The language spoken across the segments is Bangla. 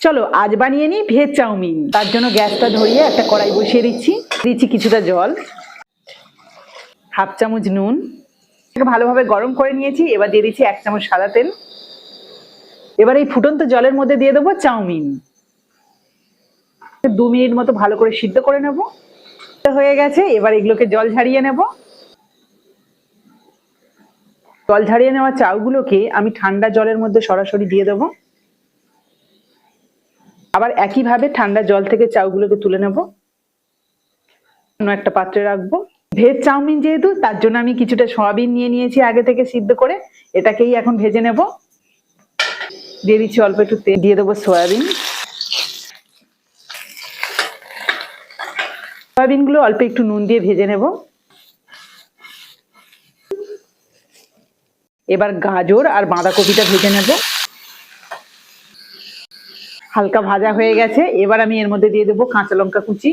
চলো আজ বানিয়ে নিই ভেজ চাউমিন। তার জন্য গ্যাসটা ধরিয়ে একটা কড়াই বসিয়ে দিচ্ছি কিছুটা জল, হাফ চামচ নুন, ভালোভাবে গরম করে নিয়েছি। এবার দিয়ে দিচ্ছি 1 চামচ সাদা তেল। এবার এই ফুটন্ত জলের মধ্যে দিয়ে দেবো চাউমিন। 2 মিনিট মতো ভালো করে সিদ্ধ করে নেব। হয়ে গেছে, এবার এগুলোকে জল ঝারিয়ে নেব। জল ঝারিয়ে নেওয়া চাউগুলোকে আমি ঠান্ডা জলের মধ্যে সরাসরি দিয়ে দেবো। আবার একইভাবে ঠান্ডা জল থেকে চাউগুলোকে তুলে নেব, অন্য একটা পাত্রে রাখবো। ভেজ চাউমিন যেহেতু, তার জন্য আমি কিছুটা সয়াবিন নিয়ে নিয়েছি আগে থেকে সিদ্ধ করে, এটাকেই এখন ভেজে নেব। দিয়ে দিচ্ছি অল্প একটু তেল, দিয়ে দেবো সয়াবিন। সয়াবিনগুলো অল্প একটু নুন দিয়ে ভেজে নেব। এবার গাজর আর বাঁধাকপিটা ভেজে নেব। হালকা ভাজা হয়ে গেছে, এবার আমি এর মধ্যে দিয়ে দেবো কাঁচা লঙ্কা কুচি।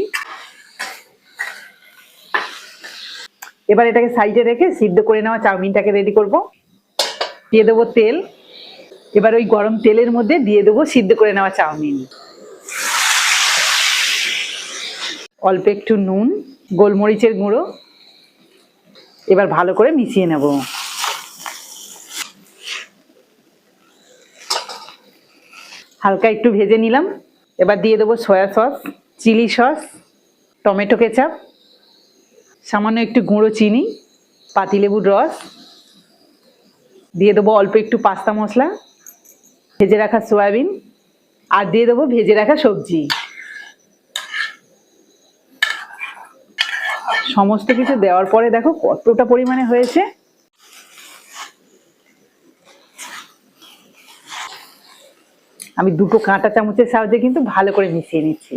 এবার এটাকে সাইডে রেখে সিদ্ধ করে নেওয়া চাউমিনটাকে রেডি করব। দিয়ে দেবো তেল। এবার ওই গরম তেলের মধ্যে দিয়ে দেবো সিদ্ধ করে নেওয়া চাউমিন। অল্প একটু নুন, গোলমরিচের গুঁড়ো। এবার ভালো করে মিশিয়ে নেব। হালকা একটু ভেজে নিলাম। এবার দিয়ে দেবো soya sauce, chilli sauce, tomato ketchup, সামান্য একটু গুঁড়ো চিনি, পাতিলেবুর রস, দিয়ে দেবো অল্প একটু পাস্তা মশলা, ভেজে রাখা সয়াবিন, আর দিয়ে দেবো ভেজে রাখা সবজি। সমস্ত কিছু দেওয়ার পরে দেখো কতটা পরিমাণে হয়েছে। আমি 2টো কাঁটা চামচের সাহায্যে কিন্তু ভালো করে মিশিয়ে নিচ্ছি।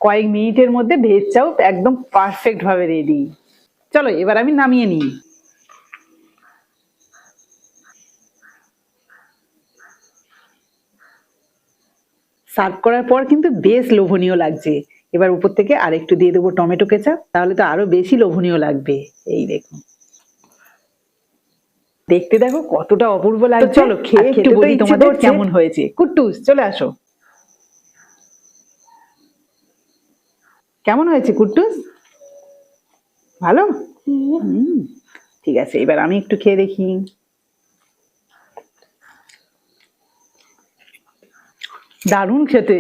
কয়েক মিনিটের মধ্যে ভেজ চাউ একদম পারফেক্ট ভাবে রেডি। চলো এবার আমি নামিয়ে নিই। সার্ভ করার পর কিন্তু বেশ লোভনীয় লাগছে। এবার উপর থেকে আরেকটু দিয়ে দেবো টমেটো কেচাপ, তাহলে তো আরো বেশি লোভনীয় লাগবে। এই দেখুন, দেখতে দেখো কতটা অপূর্ব লাগছে। চলো খেয়ে একটু বলি তোমাদের কেমন হয়েছে। কুট্টুস চলে আসো। কেমন হয়েছে কুট্টুস? ভালো? ঠিক আছে, এবার আমি একটু খেয়ে দেখি। দারুণ খেতে।